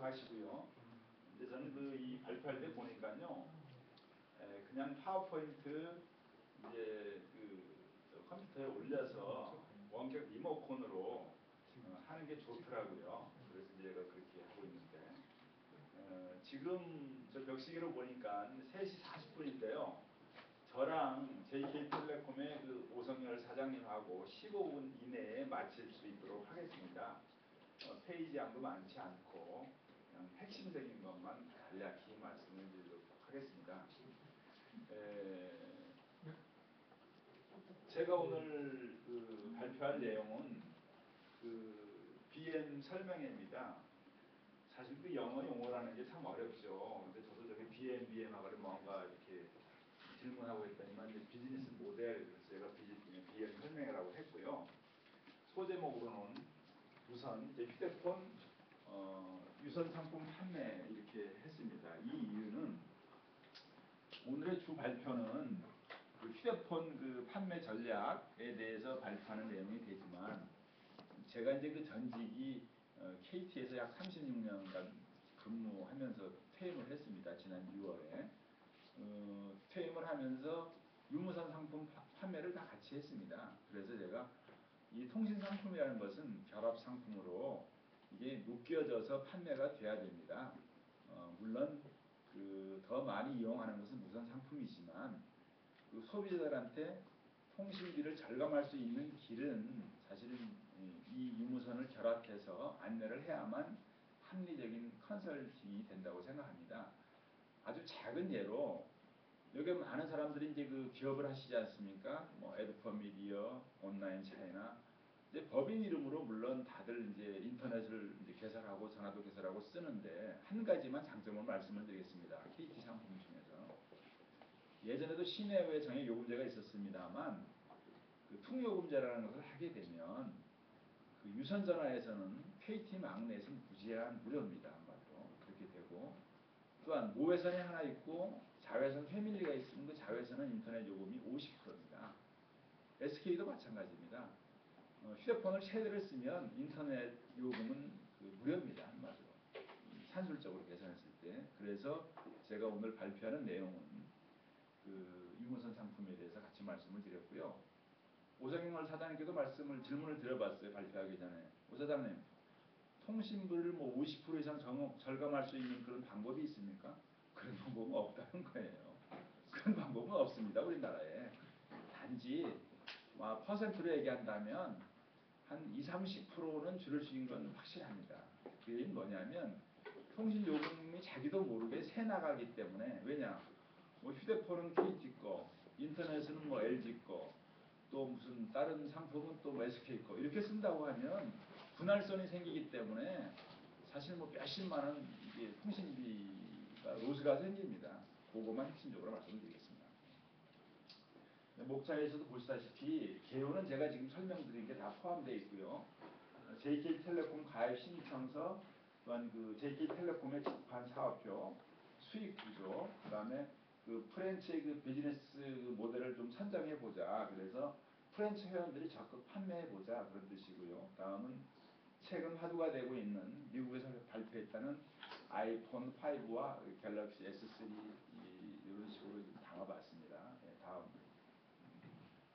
하시고요. 근데 저는 이 발표할 때 보니까요, 그냥 파워포인트 이제 컴퓨터에 올려서 원격 리모컨으로 하는 게 좋더라고요. 그래서 제가 그렇게 하고 있는데, 지금 저 벽시계로 보니까 3시 40분인데요. 저랑 JK텔레콤의 오성열 사장님하고 15분 이내에 마칠 수 있도록 하겠습니다. 페이지 양도 많지 않고 그냥 핵심적인 것만 간략히 말씀을 드리도록 하겠습니다. 제가 오늘 발표할 내용은 BM 설명회입니다. 사실 영어 용어라는 게 참 어렵죠. 근데 저도 저기 BM 하고 뭔가 이렇게 질문하고 있다니만 이제 비즈니스 모델, 그래서 제가 BM 설명회라고 했고요. 소제목으로는 우선 이제 휴대폰 유선 상품 판매 이렇게 했습니다. 이 이유는 오늘의 주 발표는 휴대폰 판매 전략에 대해서 발표하는 내용이 되지만, 제가 이제 전직이 KT에서 약 36년간 근무하면서 퇴임을 했습니다. 지난 6월에. 퇴임을 하면서 유무선 상품 판매를 다 같이 했습니다. 그래서 제가 이 통신 상품이라는 것은 결합 상품으로 이게 묶여져서 판매가 돼야 됩니다. 물론 더 많이 이용하는 것은 무선 상품이지만 소비자들한테 통신비를 절감할 수 있는 길은 사실은 이 유무선을 결합해서 안내를 해야만 합리적인 컨설팅이 된다고 생각합니다. 아주 작은 예로 여기 많은 사람들이 이제 기업을 하시지 않습니까? 에드퍼미디어, 온라인 차이나 이제 법인 이름으로 물론 다들 이제 인터넷을 이제 개설하고 전화도 개설하고 쓰는데, 한 가지만 장점을 말씀을 드리겠습니다. KT 상품 중에서 예전에도 시내외 정액 요금제가 있었습니다만 통요금제라는 것을 하게 되면 유선 전화에서는 KT 막내에서는 무제한 무료입니다. 한마디로 그렇게 되고, 또한 모회선이 하나 있고 자회선 패밀리가 있으면 그 자회선은 인터넷 요금이 50%입니다. SK도 마찬가지입니다. 휴대폰을 3대를 쓰면 인터넷 요금은 무료입니다. 한마디로 산술적으로 계산했을 때. 그래서 제가 오늘 발표하는 내용은 유무선 상품에 대해서 같이 말씀을 드렸고요. 오성열 사장님께도 질문을 드려봤어요. 발표하기 전에. 오 사장님, 통신비를 50% 이상 절감할 수 있는 그런 방법이 있습니까? 그런 방법은 없다는 거예요. 그런 방법은 없습니다. 우리나라에. 단지 퍼센트로 얘기한다면 한 20-30%는 줄일 수 있는 건 확실합니다. 그게 뭐냐면 통신 요금이 자기도 모르게 새 나가기 때문에. 왜냐? 휴대폰은 KT 거, 인터넷은 LG 거, 또 무슨 다른 상품은 또 SK 거 이렇게 쓴다고 하면 분할선이 생기기 때문에 사실 몇십만 원 이게 통신비가 로스가 생깁니다. 그것만 핵심적으로 말씀드리겠습니다. 목차에서도 보시다시피 개요는 제가 지금 설명드린 게 다 포함되어 있고요. JK텔레콤 가입 신청서, 또한 JK텔레콤의 집판 사업표, 수익 구조, 그 다음에 프랜차이즈 비즈니스 모델을 좀 선정해 보자. 그래서 프랜차이즈 회원들이 적극 판매해 보자, 그런 뜻이고요. 다음은 최근 화두가 되고 있는 미국에서 발표했다는 아이폰 5와 갤럭시 S3 이런 식으로 담아봤습니다. 다음.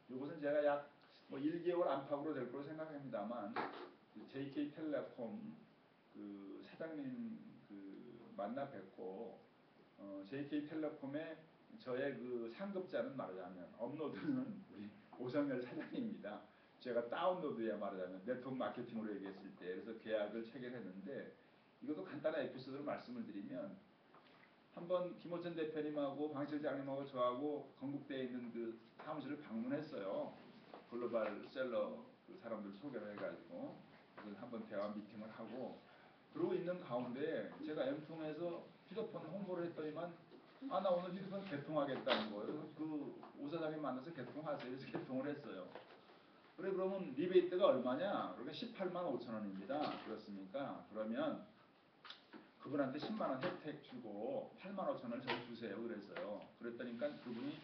이것은 제가 약 1개월 안팎으로 될 거로 생각합니다만, JK텔레콤 사장님 만나 뵙고 JK텔레콤의 저의 상급자는 말하자면 업로드는 우리 오성열 사장님입니다. 제가 다운로드야 말하자면 네트워크 마케팅으로 얘기했을 때. 그래서 계약을 체결했는데, 이것도 간단한 에피소드로 말씀을 드리면, 한번 김호천 대표님하고 방 실장님하고 저하고 건국대에 있는 사무실을 방문했어요. 글로벌 셀러 사람들 소개를 해가지고 한번 대화 미팅을 하고, 그러고 있는 가운데 제가 M통에서 휴대폰 홍보를 했더니만 나 오늘 휴대폰 개통하겠다는 거예요. 오 사장님 만나서 개통하세요. 그래서 개통을 했어요. 그래, 그러면 리베이트가 얼마냐? 그러니까 18만 5천 원입니다. 그렇습니까? 그러면 그분한테 10만 원 혜택 주고 8만 5천 원을 저 주세요. 그랬어요. 그랬더니까 그분이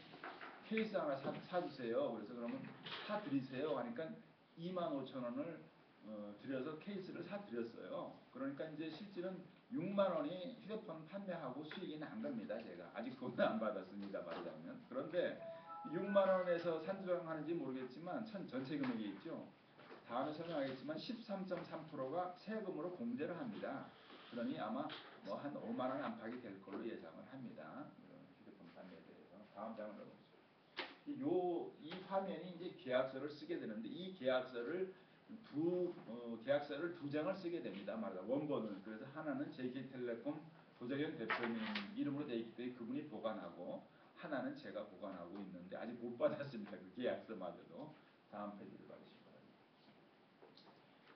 케이스 하나 사주세요. 그래서 그러면 사 드리세요. 하니까 2만 5천 원을 들여서 케이스를 사드렸어요. 그러니까 이제 실질은 6만 원이 휴대폰 판매하고 수익이 난 겁니다. 제가 아직 돈은 안 받았습니다. 말하자면. 그런데 6만 원에서 산정하는지 모르겠지만 전체 금액이 있죠. 다음에 설명하겠지만 13.3%가 세금으로 공제를 합니다. 그러니 아마 뭐 한 5만 원 안팎이 될 걸로 예상을 합니다. 휴대폰 판매에 대해서. 다음 장을 넣어보시죠. 이 화면이 이제 계약서를 쓰게 되는데 이 계약서를 계약서를 두 장을 쓰게 됩니다. 말하자 원본을. 그래서 하나는 JK텔레콤 조정현 대표님 이름으로 되어 있기 때문에 그분이 보관하고 하나는 제가 보관하고 있는데 아직 못 받았습니다. 그 계약서마저도. 다음 페이지를 봐주시기 바랍니다.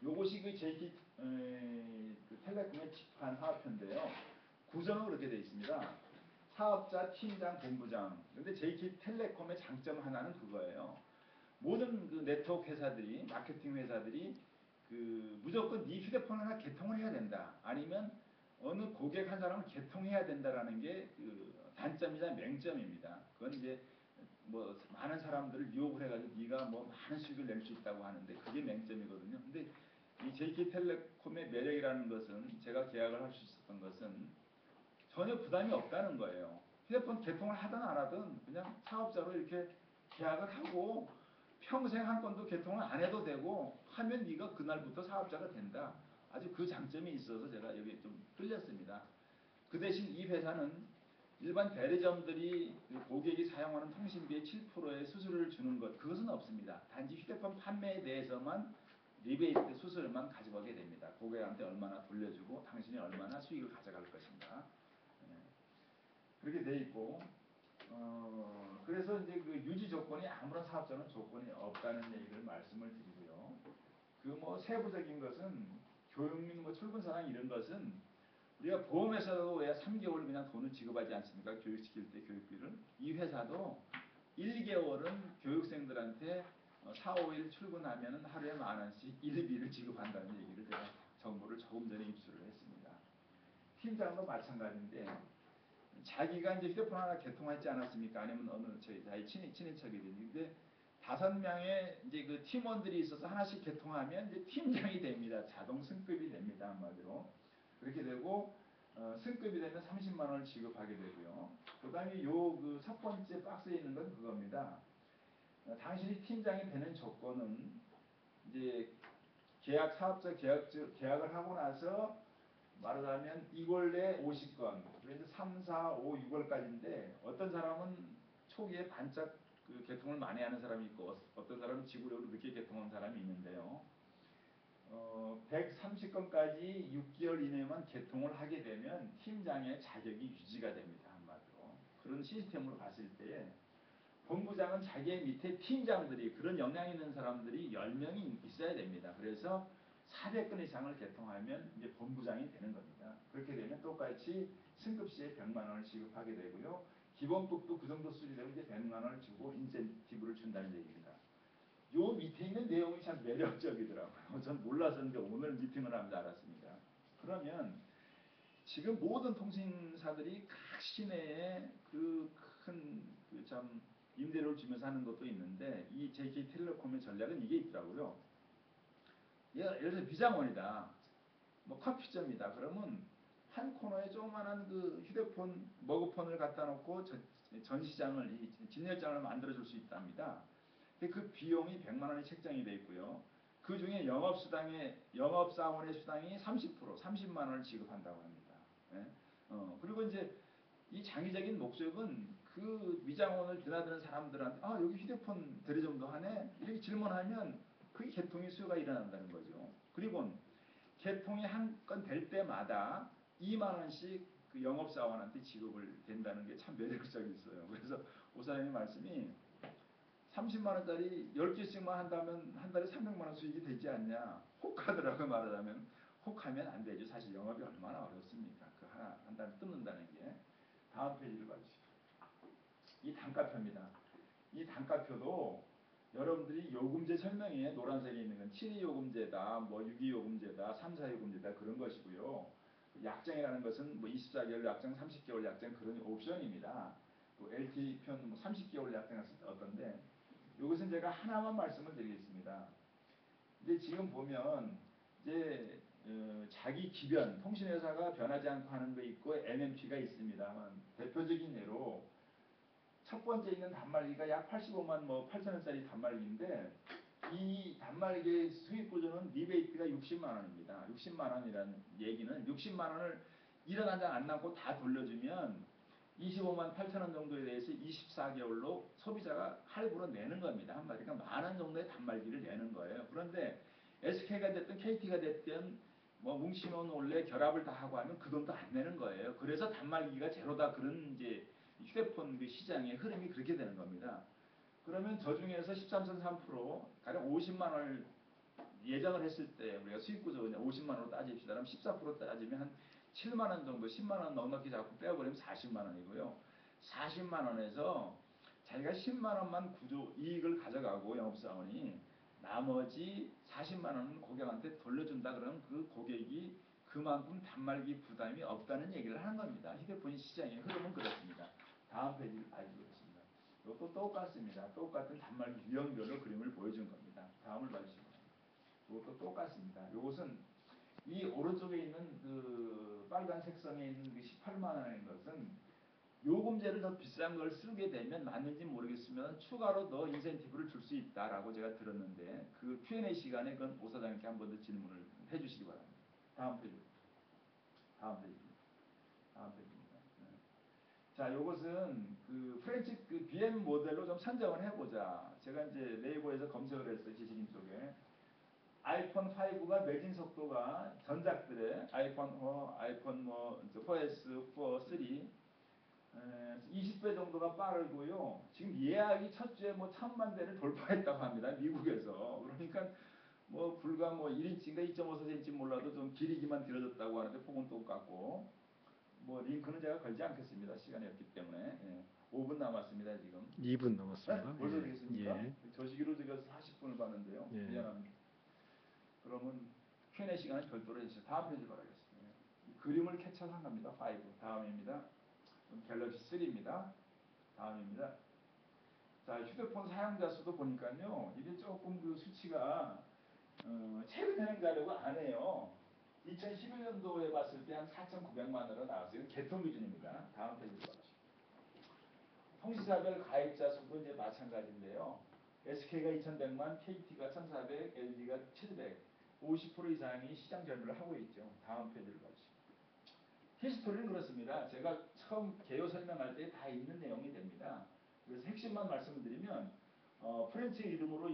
요것이 그 JK 그 텔레콤의 직판 사업표인데요. 구성은 그렇게 되어 있습니다. 사업자, 팀장, 본부장. 근데 JK텔레콤의 장점 하나는 그거예요. 모든 그 네트워크 회사들이, 마케팅 회사들이 그 무조건 네 휴대폰 하나 개통을 해야 된다. 아니면 어느 고객 한 사람을 개통해야 된다라는 게 그 단점이자 맹점입니다. 그건 이제 뭐 많은 사람들을 유혹을 해가지고 네가 뭐 많은 수익을 낼 수 있다고 하는데 그게 맹점이거든요. 근데 이 JK텔레콤의 매력이라는 것은 제가 계약을 할 수 있었던 것은 전혀 부담이 없다는 거예요. 휴대폰 개통을 하든 안 하든 그냥 사업자로 이렇게 계약을 하고 평생 한 건도 개통을 안 해도 되고 하면 네가 그날부터 사업자가 된다. 아주 그 장점이 있어서 제가 여기에 좀 끌렸습니다. 그 대신 이 회사는 일반 대리점들이 고객이 사용하는 통신비의 7%의 수수료를 주는 것 그것은 없습니다. 단지 휴대폰 판매에 대해서만 리베이트 수수료만 가져가게 됩니다. 고객한테 얼마나 돌려주고 당신이 얼마나 수익을 가져갈 것인가. 그렇게 돼 있고 그래서 이제 그 유지 조건이 아무런 사업자는 조건이 없다는 얘기를 말씀을 드리고요. 그 뭐 세부적인 것은 교육민 뭐 출근사랑 이런 것은 우리가 보험회사도 왜 3개월 그냥 돈을 지급하지 않습니까? 교육시킬 때 교육비를. 이 회사도 1개월은 교육생들한테 4, 5일 출근하면 하루에 10,000원씩 일비를 지급한다는 얘기를 제가 정보를 조금 전에 입수를 했습니다. 팀장도 마찬가지인데 자기가 이제 휴대폰 하나 개통하지 않았습니까? 아니면 어느 저희 친인척이든지 5명의 이제 그 팀원들이 있어서 하나씩 개통하면 이제 팀장이 됩니다. 자동 승급이 됩니다. 한마디로. 그렇게 되고 승급이 되면 30만 원을 지급하게 되고요. 그다음에 요 그 첫 번째 박스에 있는 건 그겁니다. 당신이 팀장이 되는 조건은 이제 사업자 계약을 하고 나서 말하자면 2월 내 50건, 그래서 3, 4, 5, 6월까지인데 어떤 사람은 초기에 반짝 그 개통을 많이 하는 사람이 있고 어떤 사람은 지구력으로 늦게 개통한 사람이 있는데요. 130건까지 6개월 이내만 개통을 하게 되면 팀장의 자격이 유지가 됩니다. 한마디로. 그런 시스템으로 봤을 때 본부장은 자기 밑에 팀장들이 그런 역량 있는 사람들이 10명이 있어야 됩니다. 그래서 400건 이상을 개통하면 이제 본부장이 되는 겁니다. 그렇게 되면 똑같이 승급 시에 100만 원을 지급하게 되고요. 기본급도 그 정도 수준이 되면 이제 100만 원을 주고 인센티브를 준다는 얘기입니다. 요 밑에 있는 내용이 참 매력적이더라고요. 전 몰랐었는데 오늘 미팅을 하면서 알았습니다. 그러면 지금 모든 통신사들이 각 시내에 그 큰 그 참 임대료를 주면서 하는 것도 있는데 이 JK텔레콤의 전략은 이게 있더라고요. 예를 들어 미장원이다. 뭐 커피점이다. 그러면 한 코너에 조그만한 그 휴대폰 머그폰을 갖다 놓고 전시장을 진열장을 만들어 줄 수 있답니다. 근데 그 비용이 100만 원이 책정이 돼 있고요. 그 중에 영업사원의 수당이 30만 원을 지급한다고 합니다. 예? 그리고 이제 이 장기적인 목적은 그 미장원을 드나드는 사람들한테 여기 휴대폰 대리점도 하네 이렇게 질문하면 그게 개통의 수요가 일어난다는 거죠. 그리고 개통이 한 건 될 때마다 2만 원씩 그 영업사원한테 지급을 된다는 게 참 매력적이었어요. 그래서 오사장님 말씀이 30만 원짜리 10개씩만 한다면 한 달에 300만 원 수익이 되지 않냐. 혹하더라고요. 말하자면. 혹하면 안 되죠. 사실 영업이 얼마나 어렵습니까. 그 하나 한 달에 뜯는다는 게. 다음 페이지를 봐주시죠. 이 단가표입니다. 이 단가표도 여러분들이 요금제 설명에 노란색에 있는 건 7.2요금제다, 뭐 6.2요금제다, 3.4요금제다 그런 것이고요. 약정이라는 것은 뭐 24개월 약정, 30개월 약정 그런 옵션입니다. 또 LTE 편 뭐 30개월 약정했을 때 어떤데 이것은 제가 하나만 말씀을 드리겠습니다. 근데 지금 보면 이제 자기 기변 통신회사가 변하지 않고 하는 거 있고 MMP가 있습니다만 대표적인 예로 첫 번째 있는 단말기가 약 85만 8천원짜리 단말기인데 이 단말기의 수익 구조는 리베이트가 60만 원입니다. 60만 원이라는 얘기는 60만 원을 1원 한 장 안 남고 다 돌려주면 25만 8천 원 정도에 대해서 24개월로 소비자가 할부로 내는 겁니다. 한마디 그러니까 만 원 정도의 단말기를 내는 거예요. 그런데 SK가 됐든 KT가 됐든 뭐 뭉치면 원래 결합을 다 하고 하면 그 돈도 안 내는 거예요. 그래서 단말기가 제로다 그런 이제 휴대폰 그 시장의 흐름이 그렇게 되는 겁니다. 그러면 저 중에서 13.3% 가령 50만 원을 예정을 했을 때 우리가 수익 구조 50만 원으로 따집시다. 그럼 14% 따지면 한 7만 원 정도 10만 원 넉넉히 잡고 빼버리면 40만 원이고요. 40만 원에서 자기가 10만 원만 구조 이익을 가져가고 영업사원이 나머지 40만 원은 고객한테 돌려준다 그러면 그 고객이 그만큼 단말기 부담이 없다는 얘기를 하는 겁니다. 휴대폰 시장의 흐름은 그렇습니다. 다음 페이지를 봐주겠습니다. 이것도 똑같습니다. 똑같은 단말기 유형별로 그림을 보여준 겁니다. 다음을 봐주시면 이것도 똑같습니다. 이것은 이 오른쪽에 있는 그 빨간 색상에 있는 그 18만 원인 것은 요금제를 더 비싼 걸 쓰게 되면 맞는지 모르겠으면 추가로 더 인센티브를 줄 수 있다라고 제가 들었는데 그 Q&A 시간에 그건 오 사장님께 한 번 더 질문을 해주시기 바랍니다. 다음 페이지. 다음 페이지입니다. 다음 페이지입니다. 네. 자, 이것은 그 프렌치 그 BM 모델로 좀 선정을 해보자. 제가 이제 네이버에서 검색을 했어요. 지식인 쪽에. 아이폰 5가 매진 속도가 전작들의 아이폰 4S, 4, 3 20배 정도가 빠르고요. 지금 예약이 첫 주에 뭐 1,000만 대를 돌파했다고 합니다. 미국에서. 그러니까 뭐 불과 뭐 1인치인가 2.5cm 몰라도 좀 길이기만 길어졌다고 하는데 폭은 똑같고 뭐 링크는 제가 걸지 않겠습니다. 시간이 없기 때문에. 예. 5분 남았습니다. 지금. 2분 남았습니다. 네? 벌써 되겠습니까? 예. 저 시기로 제가 40분을 봤는데요. 예. 미안합니다. 그러면 Q&A 시간은 별도로 해주세요. 다음 페이지 바라겠습니다. 그림을 캡처한 겁니다. 5. 다음입니다. 갤럭시 3입니다. 다음입니다. 자, 휴대폰 사용자 수도 보니까요. 이게 조금 그 수치가 최근에는 가려고 안 해요. 2011년도에 봤을 때 한 4,900만 원으로 나왔어요. 개통 기준입니다. 다음 페이지로 가시죠. 통신사별 가입자 수도 이제 마찬가지인데요. SK가 2,100만, KT가 1,400, LG가 700, 50% 이상이 시장 점유를 하고 있죠. 다음 페이지를 봐주시죠. 히스토리는 그렇습니다. 제가 처음 개요 설명할 때 다 있는 내용이 됩니다. 그래서 핵심만 말씀을 드리면 프렌치 이름으로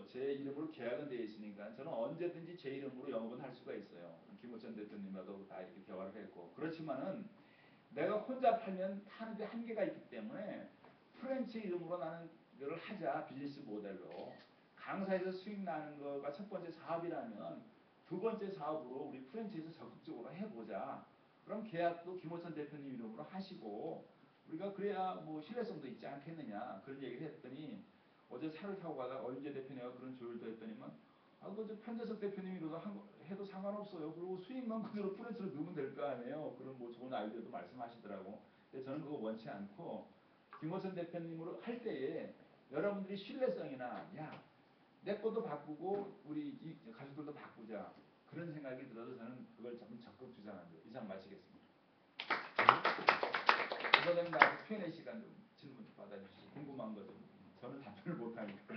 제 이름으로 계약은 되어 있으니까 저는 언제든지 제 이름으로 영업은 할 수가 있어요. 김호천 대표님하고 다 이렇게 대화를 했고 그렇지만은 내가 혼자 팔면 하는데 한계가 있기 때문에 프렌치 이름으로 나는 이걸 하자 비즈니스 모델로 강사에서 수익 나는 거가 첫 번째 사업이라면 두 번째 사업으로 우리 프렌치에서 적극적으로 해보자. 그럼 계약도 김호천 대표님 이름으로 하시고 우리가 그래야 뭐 신뢰성도 있지 않겠느냐 그런 얘기를 했더니 어제 차를 타고 가다가 어윤재 대표님과 그런 조율도 했더니만 그저 편재석 대표님이 해도 상관없어요. 그리고 수익만 그대로 프렌치로 넣으면 될 거 아니에요. 그런 뭐 좋은 아이디어도 말씀하시더라고. 근데 저는 그거 원치 않고 김호선 대표님으로 할 때에 여러분들이 신뢰성이나 내 것도 바꾸고 우리 이 가족들도 바꾸자 그런 생각이 들어서 저는 그걸 좀 적극 주장합니다. 이상 마치겠습니다. 그거는 나중에 Q&A 시간 좀 질문 받아주시고 궁금한 거 좀 저는 답변을 못하니까